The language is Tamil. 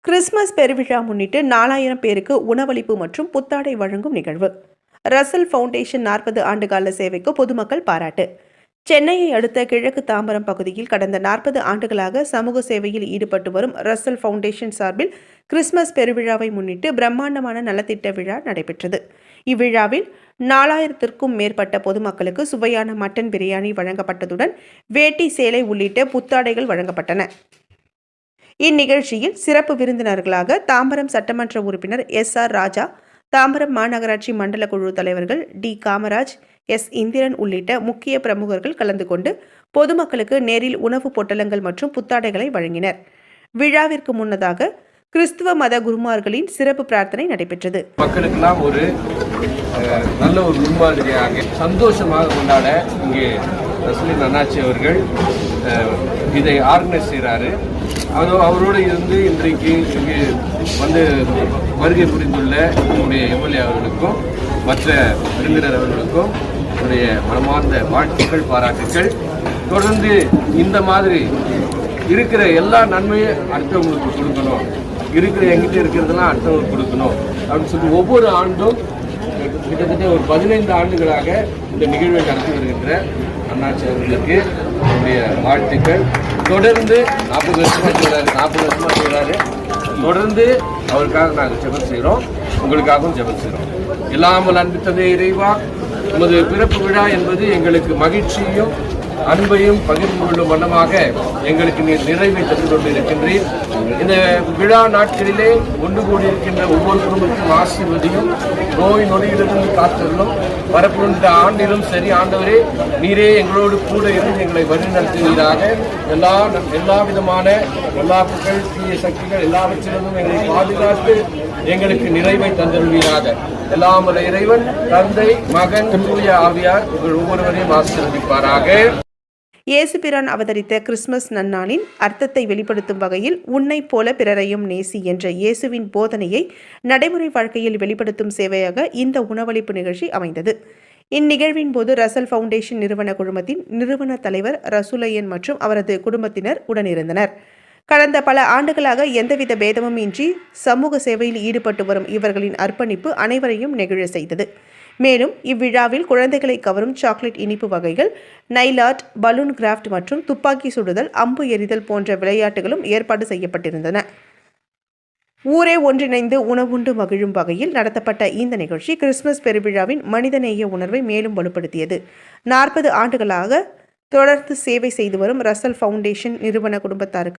கிறிஸ்துமஸ் பெருவிழா முன்னிட்டு 4000 பேருக்கு உணவளிப்பு மற்றும் புத்தாடை வழங்கும் நிகழ்வு. ரசல் ஃபவுண்டேஷன் 40 ஆண்டுகால சேவைக்கு பொதுமக்கள் பாராட்டு. சென்னையை அடுத்த கிழக்கு தாம்பரம் பகுதியில் கடந்த 40 ஆண்டுகளாக சமூக சேவையில் ஈடுபட்டு வரும் ரசல் ஃபவுண்டேஷன் சார்பில் கிறிஸ்துமஸ் பெருவிழாவை முன்னிட்டு பிரம்மாண்டமான நலத்திட்ட விழா நடைபெற்றது. இவ்விழாவில் 4000க்கும் மேற்பட்ட பொதுமக்களுக்கு சுவையான மட்டன் பிரியாணி வழங்கப்பட்டதுடன் வேட்டி, சேலை உள்ளிட்ட புத்தாடைகள் வழங்கப்பட்டன. இந்நிகழ்ச்சியில் சிறப்பு விருந்தினர்களாக தாம்பரம் சட்டமன்ற உறுப்பினர் SR ராஜா, தாம்பரம் மாநகராட்சி மண்டல குழு தலைவர்கள் D காமராஜ், S இந்திரன் உள்ளிட்ட முக்கிய பிரமுகர்கள் கலந்து கொண்டு பொதுமக்களுக்கு நேரில் உணவு பொட்டலங்கள் மற்றும் புத்தாடைகளை வழங்கினர். விழாவிற்கு முன்னதாக கிறிஸ்துவ மத குருமார்களின் சிறப்பு பிரார்த்தனை நடைபெற்றது. மக்களுக்கெல்லாம் ஒரு நல்ல ஒரு முன்மாதிரியாக சந்தோஷமாக கொண்டாட இங்கே ரசலின் அண்ணாச்சி அவர்கள் இதை ஆர்கனைஸ் செய்கிறாரு. அவரோடு இருந்து இன்றைக்கு இங்கே வந்து வருகை புரிந்துள்ள நம்முடைய MLA அவர்களுக்கும் மற்ற விருந்தினர் அவர்களுக்கும் என்னுடைய மனமார்ந்த வாழ்த்துக்கள், பாராட்டுக்கள். தொடர்ந்து இந்த மாதிரி இருக்கிற எல்லா நன்மையும் அடுத்தவங்களுக்கு கொடுக்கணும், இருக்கிற எங்கிட்ட இருக்கிறதெல்லாம் அடுத்தவங்களுக்கு கொடுக்கணும் அப்படின்னு சொல்லி ஒவ்வொரு ஆண்டும் கிட்டத்தட்ட ஒரு 15 ஆண்டுகளாக இந்த நிகழ்வை நடத்தி வருகின்ற அண்ணாச்சி அவர்களுக்கு என்னுடைய வாழ்த்துக்கள். தொடர்ந்து 40 வருஷமா செய்கிறாரு. தொடர்ந்து அவருக்காக நாங்கள் ஜெபம் செய்கிறோம், உங்களுக்காகவும் ஜெபம் செய்கிறோம். எல்லாமல் அன்பித்ததே இறைவா, உமது பிறப்பு விழா என்பது எங்களுக்கு மகிழ்ச்சியும் அன்பையும் பகிர்ந்து கொள்ளும் வண்ணமாக எங்களுக்கு நீர் நிறைவை தந்து கொண்டு இருக்கின்றீர். இந்த விழா நாட்களிலே ஒன்று கூடியிருக்கின்ற ஒவ்வொரு குடும்பத்தின் ஆசீர்வதியும் நோய் நொடியிலிருந்து காத்தலும் வரப்புகின்ற ஆண்டிலும் சரி. ஆண்டவரே, நீரே எங்களோடு கூட இருந்து எங்களை வழிநடத்துவீராக. எல்லா விதமான பொல்லாப்புகள், தீய சக்திகள் எல்லாவற்றிலிருந்தும் எங்களை பாதுகாத்து எங்களுக்கு நிறைவை தந்தருவீராக. எல்லாம் வல்ல இறைவன், தந்தை, மகன், தூய ஆவியார் உங்கள் ஒவ்வொருவரையும் ஆசீர்வதிப்பாராக. இயேசுபிரான் அவதரித்த கிறிஸ்துமஸ் நன்னாளின் அர்த்தத்தை வெளிப்படுத்தும் வகையில் உன்னை போல பிறரையும் நேசி என்ற இயேசுவின் போதனையை நடைமுறை வாழ்க்கையில் வெளிப்படுத்தும் சேவையாக இந்த உணவளிப்பு நிகழ்ச்சி அமைந்தது. இந்நிகழ்வின் போது ரசல் ஃபவுண்டேஷன் நிறுவன குழுமத்தின் நிறுவன தலைவர் ரசூலையன் மற்றும் அவரது குடும்பத்தினர் உடனிருந்தனர். கடந்த பல ஆண்டுகளாக எந்தவித பேதமும் இன்றி சமூக சேவையில் ஈடுபட்டு வரும் இவர்களின் அர்ப்பணிப்பு அனைவரையும் நெகிழ செய்தது. மேலும் இவ்விழாவில் குழந்தைகளை கவரும் சாக்லேட் இனிப்பு வகைகள், நைல் ஆர்ட், பலூன் கிராஃப்ட் மற்றும் துப்பாக்கி சுடுதல், அம்பு எறிதல் போன்ற விளையாட்டுகளும் ஏற்பாடு செய்யப்பட்டிருந்தன. ஊரே ஒன்றிணைந்து உணவுண்டு மகிழும் வகையில் நடத்தப்பட்ட இந்த நிகழ்ச்சி கிறிஸ்துமஸ் பெருவிழாவின் மனிதநேய உணர்வை மேலும் வலுப்படுத்தியது. 40 ஆண்டுகளாக தொடர்ந்து சேவை செய்து வரும் ரசல் ஃபவுண்டேஷன் நிறுவன குடும்பத்தாருக்கு